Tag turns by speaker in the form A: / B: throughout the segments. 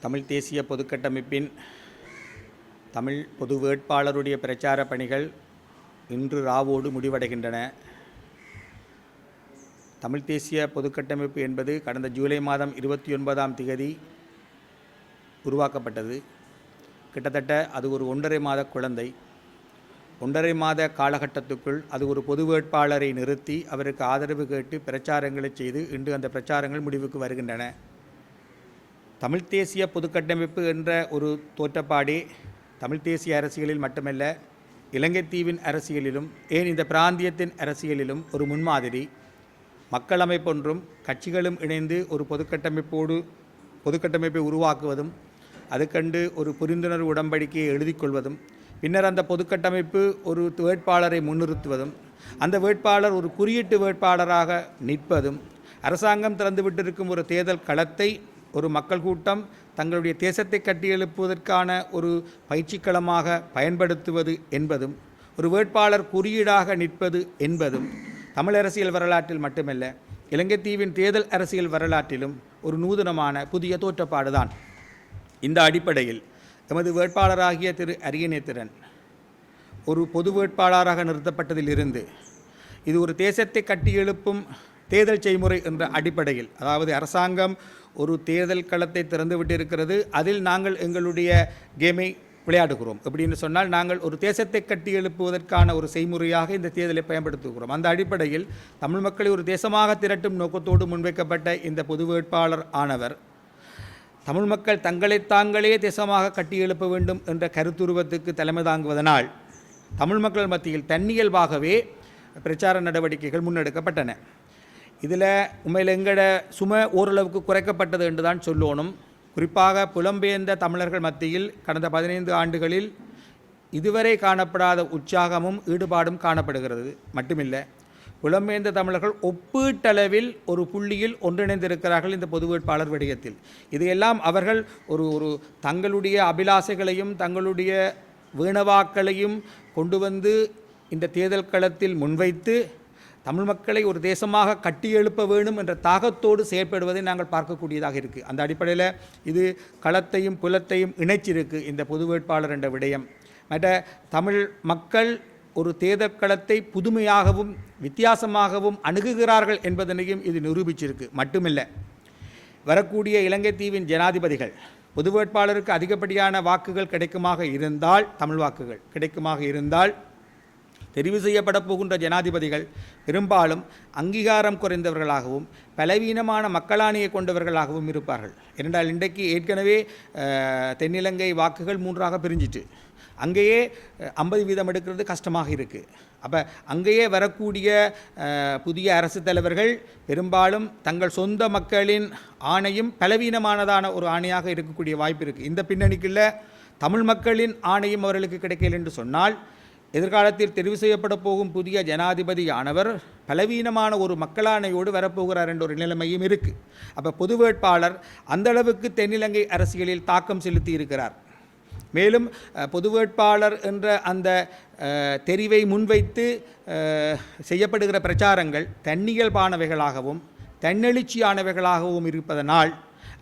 A: தமிழ் தேசிய பொதுக்கட்டமைப்பின் தமிழ் பொது வேட்பாளருடைய பிரச்சார பணிகள் இன்று ராவோடு முடிவடைகின்றன. தமிழ் தேசிய பொதுக்கட்டமைப்பு என்பது கடந்த ஜூலை மாதம் 29ஆம் தேதி உருவாக்கப்பட்டது. கிட்டத்தட்ட அது ஒரு 1.5 மாத குழந்தை. 1.5 மாத காலகட்டத்துக்குள் அது ஒரு பொது வேட்பாளரை நிறுத்தி அவருக்கு ஆதரவு கேட்டு பிரச்சாரங்களை செய்து இன்று அந்த பிரச்சாரங்கள் முடிவுக்கு வருகின்றன. தமிழ் தேசிய பொதுக்கட்டமைப்பு என்ற ஒரு தோற்றப்பாடே தமிழ் தேசிய அரசியலில் மட்டுமல்ல, இலங்கை தீவின் அரசியலிலும், ஏன் இந்த பிராந்தியத்தின் அரசியலிலும் ஒரு முன்மாதிரி. மக்கள் அமைப்பொன்றும் கட்சிகளும் இணைந்து ஒரு பொதுக்கட்டமைப்பை உருவாக்குவதும், அதுக்கண்டு ஒரு புரிந்துணர்வு உடன்படிக்கையை எழுதிக்கொள்வதும், பின்னர் அந்த பொதுக்கட்டமைப்பு ஒரு வேட்பாளரை முன்னிறுத்துவதும், அந்த வேட்பாளர் ஒரு குறியீட்டு வேட்பாளராக நிற்பதும், அரசாங்கம் திறந்துவிட்டிருக்கும் ஒரு தேர்தல் களத்தை ஒரு மக்கள் கூட்டம் தங்களுடைய தேசத்தை கட்டியெழுப்புவதற்கான ஒரு பயிற்சிக்களமாக பயன்படுத்துவது என்பதும், ஒரு வேட்பாளர் குறியீடாக நிற்பது என்பதும் தமிழ் அரசியல் வரலாற்றில் மட்டுமல்ல, இலங்கை தீவின் தேர்தல் அரசியல் வரலாற்றிலும் ஒரு நூதனமான புதிய தோற்றப்பாடுதான். இந்த அடிப்படையில் எமது வேட்பாளராகிய திரு அரியநேத்திரன் ஒரு பொது வேட்பாளராக நிறுத்தப்பட்டதிலிருந்து இது ஒரு தேசத்தை கட்டியெழுப்பும் தேர்தல் செய்முறை என்ற அடிப்படையில், அதாவது அரசாங்கம் ஒரு தேர்தல் களத்தை திறந்துவிட்டு இருக்கிறது, அதில் நாங்கள் எங்களுடைய கேமை விளையாடுகிறோம். எப்படின்னு சொன்னால், நாங்கள் ஒரு தேசத்தை கட்டி எழுப்புவதற்கான ஒரு செய்முறையாக இந்த தேர்தலை பயன்படுத்துகிறோம். அந்த அடிப்படையில் தமிழ் மக்களை ஒரு தேசமாக திரட்டும் நோக்கத்தோடு முன்வைக்கப்பட்ட இந்த பொது வேட்பாளர் ஆனவர் தமிழ் மக்கள் தங்களை தாங்களே தேசமாக கட்டி எழுப்ப வேண்டும் என்ற கருத்துருவத்துக்கு தலைமை தாங்குவதனால் தமிழ் மக்கள் மத்தியில் தன்னியல்பாகவே பிரச்சார நடவடிக்கைகள் முன்னெடுக்கப்பட்டன. இதில் உண்மையில் எங்களோட சுமை ஓரளவுக்கு குறைக்கப்பட்டது என்று தான் சொல்லணும். குறிப்பாக புலம்பெயர்ந்த தமிழர்கள் மத்தியில் கடந்த 15 ஆண்டுகளில் இதுவரை காணப்படாத உற்சாகமும் ஈடுபாடும் காணப்படுகிறது. மட்டுமில்லை, புலம்பெயர்ந்த தமிழர்கள் ஒப்பீட்டளவில் ஒரு புள்ளியில் ஒன்றிணைந்திருக்கிறார்கள் இந்த பொது வேட்பாளர் விடயத்தில். இதையெல்லாம் அவர்கள் ஒரு தங்களுடைய அபிலாசைகளையும் தங்களுடைய வீணவாக்களையும் கொண்டு வந்து இந்த தேர்தல் களத்தில் முன்வைத்து தமிழ் மக்களை ஒரு தேசமாக கட்டியெழுப்ப வேண்டும் என்ற தாகத்தோடு செயற்படுவதை நாங்கள் பார்க்கக்கூடியதாக இருக்குது. அந்த அடிப்படையில் இது களத்தையும் புலத்தையும் இணைச்சிருக்கு இந்த பொது வேட்பாளர் என்ற விடயம். மற்ற தமிழ் மக்கள் ஒரு தேர்தல் களத்தை புதுமையாகவும் வித்தியாசமாகவும் அணுகுகிறார்கள் என்பதனையும் இது நிரூபிச்சிருக்கு. மட்டுமில்லை, வரக்கூடிய இலங்கை தீவின் ஜனாதிபதிகள் பொது வேட்பாளருக்கு அதிகப்படியான வாக்குகள் கிடைக்குமாக இருந்தால், தமிழ் வாக்குகள் கிடைக்குமாக இருந்தால், தெரிவு செய்யப்பட போகின்ற ஜனாதிபதிகள் பெரும்பாலும் அங்கீகாரம் குறைந்தவர்களாகவும் பலவீனமான மக்களாணியை கொண்டவர்களாகவும் இருப்பார்கள். ஏனென்றால் இன்றைக்கு ஏற்கனவே தென்னிலங்கை வாக்குகள் 3ஆக பிரிஞ்சிட்டு அங்கேயே 50% எடுக்கிறது கஷ்டமாக இருக்குது. அப்போ அங்கேயே வரக்கூடிய புதிய அரசு தலைவர்கள் பெரும்பாலும் தங்கள் சொந்த மக்களின் ஆணையும் பலவீனமானதான ஒரு ஆணையாக இருக்கக்கூடிய வாய்ப்பு இருக்குது. இந்த பின்னணிக்குள்ள தமிழ் மக்களின் ஆணையும் அவர்களுக்கு கிடைக்கல என்று சொன்னால், எதிர்காலத்தில் தெரிவு செய்யப்பட போகும் புதிய ஜனாதிபதியானவர் பலவீனமான ஒரு மக்களாணையோடு வரப்போகிறார் என்ற ஒரு நிலைமையும் இருக்குது. அப்போ பொது வேட்பாளர் அந்தளவுக்கு தென்னிலங்கை அரசியலில் தாக்கம் செலுத்தி இருக்கிறார். மேலும் பொது வேட்பாளர் என்ற அந்த தெரிவை முன்வைத்து செய்யப்படுகிற பிரச்சாரங்கள் தன்னியல்பானவைகளாகவும் தன்னெழுச்சியானவைகளாகவும் இருப்பதனால்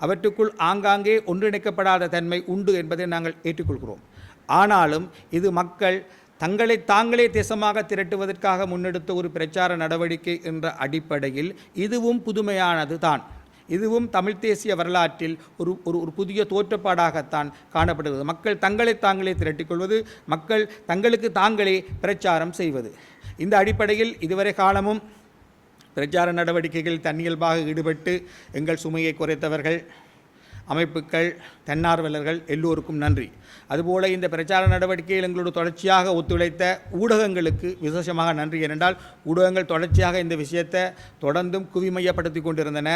A: அவற்றுக்குள் ஆங்காங்கே ஒன்றிணைக்கப்படாத தன்மை உண்டு என்பதை நாங்கள் ஏற்றுக்கொள்கிறோம். ஆனாலும் இது மக்கள் தங்களை தாங்களே தேசமாக திரட்டுவதற்காக முன்னெடுத்த ஒரு பிரச்சார நடவடிக்கை என்ற அடிப்படையில் இதுவும் புதுமையானது தான். இதுவும் தமிழ் தேசிய வரலாற்றில் ஒரு புதிய தோற்றப்பாடாகத்தான் காணப்படுகிறது. மக்கள் தங்களை தாங்களே திரட்டிக்கொள்வது, மக்கள் தங்களுக்கு தாங்களே பிரச்சாரம் செய்வது. இந்த அடிப்படையில் இதுவரை காலமும் பிரச்சார நடவடிக்கைகளில் தன்னியல்பாக ஈடுபட்டு எங்கள் சுமையை குறைத்தவர்கள், அமைப்புகள், தன்னார்வலர்கள் எல்லோருக்கும் நன்றி. அதுபோல் இந்த பிரச்சார நடவடிக்கையில் எங்களோடு தொடர்ச்சியாக ஒத்துழைத்த ஊடகங்களுக்கு விசேஷமாக நன்றி. ஏனென்றால் ஊடகங்கள் தொடர்ச்சியாக இந்த விஷயத்தை தொடர்ந்தும் குவிமையப்படுத்தி கொண்டிருந்தன.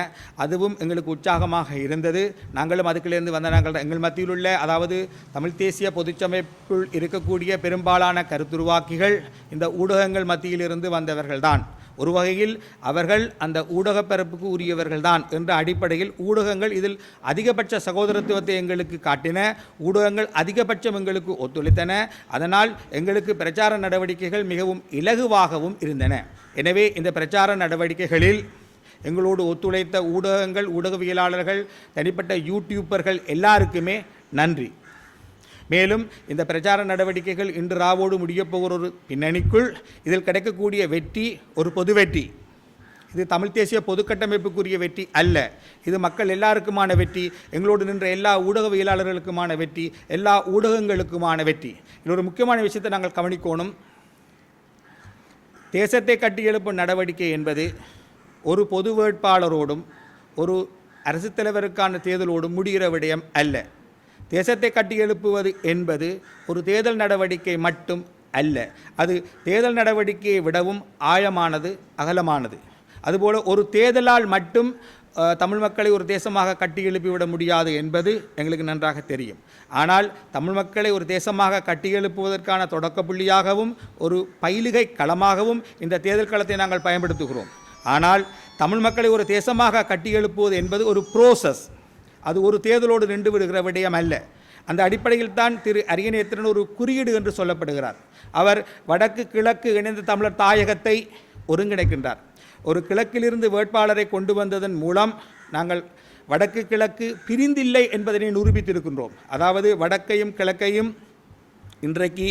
A: அதுவும் எங்களுக்கு உற்சாகமாக இருந்தது. நாங்களும் அதுக்குள்ளேருந்து வந்த எங்கள் மத்தியில் உள்ள, அதாவது தமிழ் தேசிய பொதுச்சமைப்புள் இருக்கக்கூடிய பெரும்பாலான கருத்துருவாக்கிகள் இந்த ஊடகங்கள் மத்தியிலிருந்து வந்தவர்கள்தான். ஒரு வகையில் அவர்கள் அந்த ஊடகப்பரப்புக்கு உரியவர்கள்தான் என்ற அடிப்படையில் ஊடகங்கள் இதில் அதிகபட்ச சகோதரத்துவத்தை எங்களுக்கு காட்டின. ஊடகங்கள் அதிகபட்சம் எங்களுக்கு ஒத்துழைத்தன. அதனால் எங்களுக்கு பிரச்சார நடவடிக்கைகள் மிகவும் இலகுவாகவும் இருந்தன. எனவே இந்த பிரச்சார நடவடிக்கைகளில் எங்களோடு ஒத்துழைத்த ஊடகங்கள், ஊடகவியலாளர்கள், தனிப்பட்ட யூடியூப்பர்கள் எல்லாருக்குமே நன்றி. மேலும் இந்த பிரச்சார நடவடிக்கைகள் இன்று ராவோடு முடியப்போகிற ஒரு பின்னணிக்குள் இதில் கிடைக்கக்கூடிய வெற்றி ஒரு பொது வெற்றி. இது தமிழ் தேசிய பொதுக்கட்டமைப்புக்குரிய வெற்றி அல்ல. இது மக்கள் எல்லாருக்குமான வெற்றி, எங்களோடு நின்ற எல்லா ஊடகவியலாளர்களுக்குமான வெற்றி, எல்லா ஊடகங்களுக்குமான வெற்றி. இது ஒரு முக்கியமான விஷயத்தை நாங்கள் கவனிக்கணும். தேசத்தை கட்டியெழுப்பும் நடவடிக்கை என்பது ஒரு பொது வேட்பாளரோடும் ஒரு அரசு தலைவருக்கான தேர்தலோடும் முடிகிற விடயம் அல்ல. தேசத்தை கட்டியெழுப்புவது என்பது ஒரு தேர்தல் நடவடிக்கை மட்டும் அல்ல. அது தேர்தல் நடவடிக்கையை விடவும் ஆழமானது, அகலமானது. அதுபோல் ஒரு தேர்தலால் மட்டும் தமிழ் மக்களை ஒரு தேசமாக கட்டி எழுப்பிவிட முடியாது என்பது எங்களுக்கு நன்றாக தெரியும். ஆனால் தமிழ் மக்களை ஒரு தேசமாக கட்டி எழுப்புவதற்கான தொடக்க புள்ளியாகவும் ஒரு பயிலுகை களமாகவும் இந்த தேர்தல் களத்தை நாங்கள் பயன்படுத்துகிறோம். ஆனால் தமிழ் மக்களை ஒரு தேசமாக கட்டி எழுப்புவது என்பது ஒரு ப்ரோசஸ். அது ஒரு தேர்தலோடு நின்று விடுகிற விடயம் அல்ல. அந்த அடிப்படையில் தான் திரு அரியநேத்திரன் ஒரு குறியீடு என்று சொல்லப்படுகிறார். அவர் வடக்கு கிழக்கு இணைந்த தமிழர் தாயகத்தை ஒருங்கிணைக்கின்றார். ஒரு கிழக்கிலிருந்து வேட்பாளரை கொண்டு வந்ததன் மூலம் நாங்கள் வடக்கு கிழக்கு பிரிந்தில்லை என்பதனை நிரூபித்திருக்கின்றோம். அதாவது வடக்கையும் கிழக்கையும் இன்றைக்கு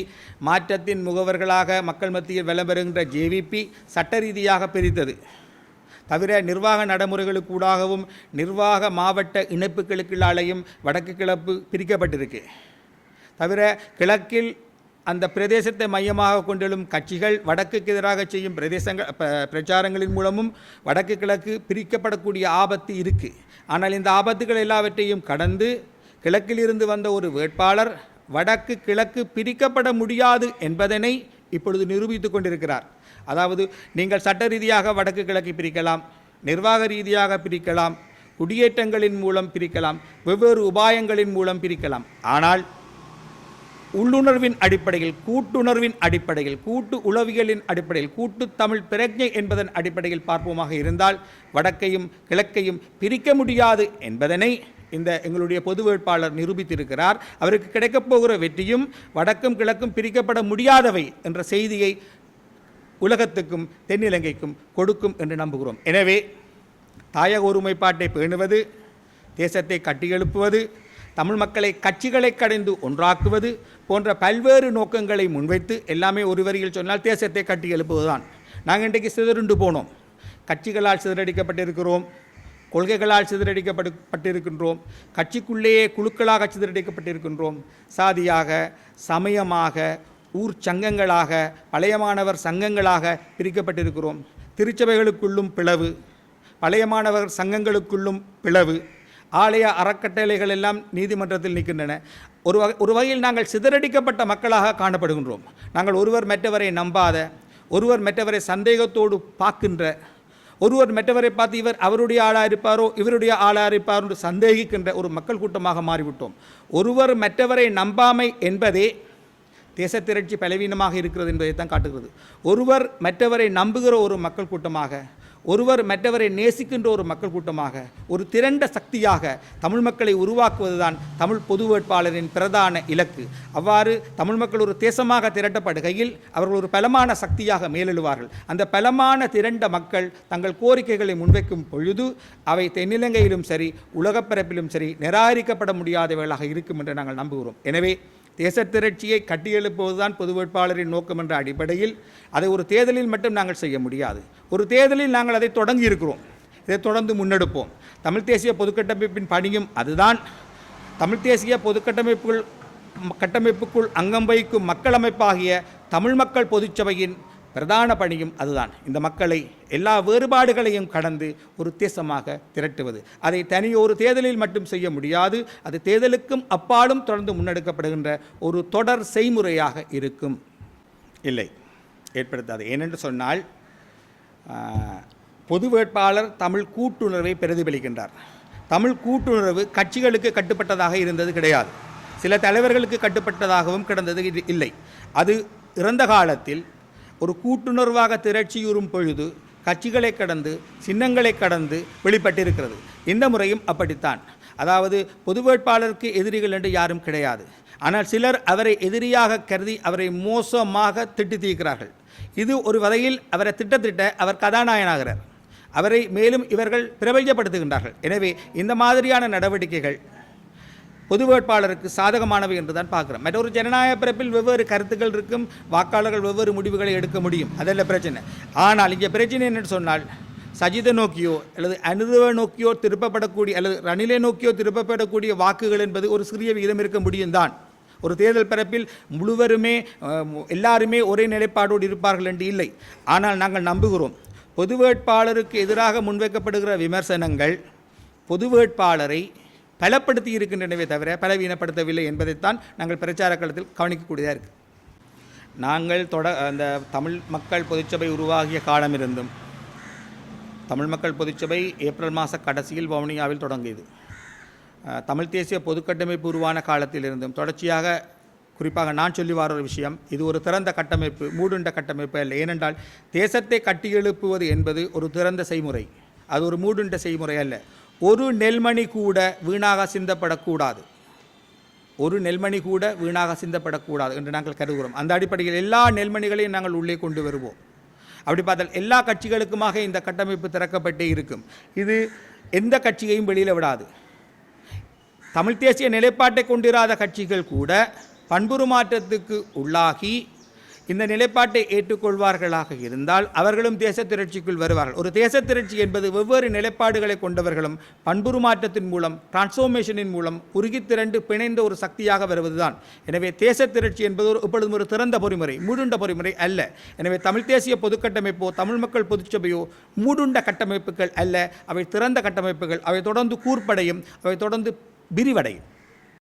A: மாற்றத்தின் முகவர்களாக மக்கள் மத்தியில் விளம்பெறுகின்ற ஜேவிபி சட்ட ரீதியாக பிரித்தது. தவிர நிர்வாக நடைமுறைகளுக்கூடாகவும் நிர்வாக மாவட்ட இணைப்புகளுக்குள்ளாலையும் வடக்கு கிழக்கு பிரிக்கப்பட்டிருக்கு. தவிர கிழக்கில் அந்த பிரதேசத்தை மையமாக கொண்டெழும் கட்சிகள் வடக்குக்கு எதிராக செய்யும் பிரச்சாரங்களின் மூலமும் வடக்கு கிழக்கு பிரிக்கப்படக்கூடிய ஆபத்து இருக்குது. ஆனால் இந்த ஆபத்துகள் எல்லாவற்றையும் கடந்து கிழக்கிலிருந்து வந்த ஒரு வேட்பாளர் வடக்கு கிழக்கு பிரிக்கப்பட முடியாது என்பதனை இப்பொழுது நிரூபித்து கொண்டிருக்கிறார். அதாவது நீங்கள் சட்ட ரீதியாக வடக்கு கிழக்கு பிரிக்கலாம், நிர்வாக ரீதியாக பிரிக்கலாம், குடியேற்றங்களின் மூலம் பிரிக்கலாம், வெவ்வேறு உபாயங்களின் மூலம் பிரிக்கலாம். ஆனால் உள்ளுணர்வின் அடிப்படையில், கூட்டுணர்வின் அடிப்படையில், கூட்டு உளவியலின் அடிப்படையில், கூட்டு தமிழ் பிரஜை என்பதன் அடிப்படையில் பார்ப்போமாக இருந்தால் வடக்கையும் கிழக்கையும் பிரிக்க முடியாது என்பதனை இந்த எங்களுடைய பொது வேட்பாளர் நிரூபித்திருக்கிறார். அவருக்கு கிடைக்கப் போகிற வெற்றியும் வடக்கும் கிழக்கும் பிரிக்கப்பட முடியாதவை என்ற செய்தியை உலகத்துக்கும் தென்னிலங்கைக்கும் கொடுக்கும் என்று நம்புகிறோம். எனவே தாயக ஒருமைப்பாட்டை பேணுவது, தேசத்தை கட்டியெழுப்புவது, தமிழ் மக்களை கட்சிகளை கடைந்து ஒன்றாக்குவது போன்ற பல்வேறு நோக்கங்களை முன்வைத்து எல்லாமே ஒரு வரியில் சொன்னால் தேசத்தை கட்டி எழுப்புவதுதான். நாங்கள் இன்றைக்கு சிதறுண்டு போனோம். கட்சிகளால் சிதறடிக்கப்பட்டிருக்கிறோம், கொள்கைகளால் சிதறடிக்கப்பட்டிருக்கின்றோம், கட்சிக்குள்ளேயே குழுக்களாக சிதறடிக்கப்பட்டிருக்கின்றோம், சாதியாக, சமயமாக, ஊர் சங்கங்களாக, பழைய மாணவர் சங்கங்களாக பிரிக்கப்பட்டிருக்கிறோம். திருச்சபைகளுக்குள்ளும் பிளவு, பழைய மாணவர் சங்கங்களுக்குள்ளும் பிளவு, ஆலய அறக்கட்டளைகள் எல்லாம் நீதிமன்றத்தில் நிற்கின்றன. ஒரு வகையில் நாங்கள் சிதறடிக்கப்பட்ட மக்களாக காணப்படுகின்றோம். நாங்கள் ஒருவர் மற்றவரை நம்பாத, ஒருவர் மற்றவரை சந்தேகத்தோடு பார்க்கின்ற, ஒருவர் மற்றவரை பார்த்து இவர் அவருடைய ஆளாக இருப்பாரோ இவருடைய ஆளாக இருப்பாரோ என்று சந்தேகிக்கின்ற ஒரு மக்கள் கூட்டமாக மாறிவிட்டோம். ஒருவர் மற்றவரை நம்பாமை என்பதே தேசத்திரட்சி பலவீனமாக இருக்கிறது என்பதை தான் காட்டுகிறது. ஒருவர் மற்றவரை நம்புகிற ஒரு மக்கள் கூட்டமாக, ஒருவர் மற்றவரை நேசிக்கின்ற ஒரு மக்கள் கூட்டமாக, ஒரு திரண்ட சக்தியாக தமிழ் மக்களை உருவாக்குவதுதான் தமிழ் பொது வேட்பாளரின் பிரதான இலக்கு. அவ்வாறு தமிழ் மக்கள் ஒரு தேசமாக திரட்டப்படுகையில் அவர்கள் ஒரு பலமான சக்தியாக மேலெழுவார்கள். அந்த பலமான திரண்ட மக்கள் தங்கள் கோரிக்கைகளை முன்வைக்கும் பொழுது அவை தென்னிலங்கையிலும் சரி உலகப்பரப்பிலும் சரி நிராகரிக்கப்பட முடியாதவைகளாக இருக்கும் என்று நாங்கள் நம்புகிறோம். எனவே தேசத்திரட்சியை கட்டியெழுப்புவதுதான் பொது வேட்பாளரின் நோக்கம் என்ற அடிப்படையில் அதை ஒரு தேர்தலில் மட்டும் நாங்கள் செய்ய முடியாது. ஒரு தேர்தலில் நாங்கள் அதை தொடங்கி இருக்கிறோம், இதை தொடர்ந்து முன்னெடுப்போம். தமிழ் தேசிய பொதுக்கட்டமைப்பின் பணியும் அதுதான். தமிழ் தேசிய கட்டமைப்புக்குள் அங்கம் வகிக்கும் மக்கள் அமைப்பாகிய தமிழ் மக்கள் பொதுச்சபையின் பிரதான பணியும் அதுதான். இந்த மக்களை எல்லா வேறுபாடுகளையும் கடந்து ஒரு தேசமாக திரட்டுவது. அதை தனி ஒரு தேர்தலில் மட்டும் செய்ய முடியாது. அது தேர்தலுக்கும் அப்பாலும் தொடர்ந்து முன்னெடுக்கப்படுகின்ற ஒரு தொடர் செய்முறையாக இருக்கும். இல்லை, ஏற்படுத்தாது. ஏனென்று சொன்னால் பொது வேட்பாளர் தமிழ் கூட்டுணர்வை பிரதிபலிக்கின்றார். தமிழ் கூட்டுணர்வு கட்சிகளுக்கு கட்டுப்பட்டதாக இருந்தது கிடையாது, சில தலைவர்களுக்கு கட்டுப்பட்டதாகவும் கிடந்தது இல்லை. அது இறந்த காலத்தில் ஒரு கூட்டுணர்வாக திரட்சியுறும் பொழுது கட்சிகளை கடந்து சின்னங்களை கடந்து வெளிப்பட்டிருக்கிறது. இந்த முறையும் அப்படித்தான். அதாவது பொது வேட்பாளருக்கு எதிரிகள் என்று யாரும் கிடையாது. ஆனால் சிலர் அவரை எதிரியாக கருதி அவரை மோசமாக திட்டி தீர்க்கிறார்கள். இது ஒரு வகையில் அவரை திட்ட அவர் கதாநாயகனாகிறார். அவரை மேலும் இவர்கள் பிரபல்யப்படுத்துகின்றார்கள். எனவே இந்த மாதிரியான நடவடிக்கைகள் பொது வேட்பாளருக்கு சாதகமானவை என்று தான் பார்க்குறோம். மற்றொரு ஜனநாயக பிறப்பில் வெவ்வேறு கருத்துக்கள் இருக்கும், வாக்காளர்கள் வெவ்வேறு முடிவுகளை எடுக்க முடியும், அதெல்லாம் பிரச்சனை. ஆனால் இங்கே பிரச்சனை என்னென்னு சொன்னால் சஜிதை நோக்கியோ அல்லது அனுருவை நோக்கியோ திருப்பப்படக்கூடிய அல்லது ரணிலை நோக்கியோ திருப்பப்படக்கூடிய வாக்குகள் என்பது ஒரு சிறிய விகிதம் இருக்க முடியும் தான். ஒரு தேர்தல் பரப்பில் முழுவருமே எல்லாருமே ஒரே நிலைப்பாடோடு இருப்பார்கள் என்று இல்லை. ஆனால் நாங்கள் நம்புகிறோம் பொது வேட்பாளருக்கு எதிராக முன்வைக்கப்படுகிற விமர்சனங்கள் பொது வேட்பாளரை பலப்படுத்தி இருக்கின்றனவே தவிர பலவீனப்படுத்தவில்லை என்பதைத்தான் நாங்கள் பிரச்சார களத்தில் கவனிக்கக்கூடியதாக இருக்குது. நாங்கள் அந்த தமிழ் மக்கள் பொதுச்சபை உருவாகிய காலமிருந்தும் தமிழ் மக்கள் பொதுச்சபை ஏப்ரல் மாத கடைசியில் வவுனியாவில் தொடங்கியது. தமிழ் தேசிய பொதுக்கட்டமைப்பு உருவான காலத்திலிருந்தும் தொடர்ச்சியாக குறிப்பாக நான் சொல்லி வர ஒரு விஷயம், இது ஒரு திறந்த கட்டமைப்பு, மூடுண்ட கட்டமைப்பு அல்ல. ஏனென்றால் தேசத்தை கட்டியெழுப்புவது என்பது ஒரு திறந்த செய்முறை, அது ஒரு மூடுண்ட செய்முறை அல்ல. ஒரு நெல்மணி கூட வீணாக சிந்தப்படக்கூடாது, ஒரு நெல்மணி கூட வீணாக சிந்தப்படக்கூடாது என்று நாங்கள் கருதுகிறோம். அந்த அடிப்படையில் எல்லா நெல்மணிகளையும் நாங்கள் உள்ளே கொண்டு வருவோம். அப்படி பார்த்தால் எல்லா கட்சிகளுக்குமாக இந்த கட்டமைப்பு திறக்கப்பட்டே இருக்கும். இது எந்த கட்சியையும் வெளியில் விடாது. தமிழ் தேசிய நிலைப்பாட்டை கொண்டிராத கட்சிகள் கூட பண்புறு மாற்றத்துக்கு உள்ளாகி இந்த நிலைப்பாட்டை ஏற்றுக்கொள்வார்களாக இருந்தால் அவர்களும் தேச திரட்சிக்குள் வருவார்கள். ஒரு தேச திரட்சி என்பது வெவ்வேறு நிலைப்பாடுகளை கொண்டவர்களும் பண்புறு மாற்றத்தின் மூலம் டிரான்ஸ்ஃபார்மேஷனின் மூலம் உருகி திரண்டு பிணைந்த ஒரு சக்தியாக வருவதுதான். எனவே தேச திரட்சி என்பது எப்பொழுதும் ஒரு திறந்த பொறிமுறை, மூடுண்ட பொறிமுறை அல்ல. எனவே தமிழ் தேசிய பொதுக்கட்டமைப்போ தமிழ் மக்கள் பொதுச்சபையோ மூடுண்ட கட்டமைப்புகள் அல்ல, அவை திறந்த கட்டமைப்புகள். அவை தொடர்ந்து கூர்ப்படையும், அவை தொடர்ந்து விரிவடையும்.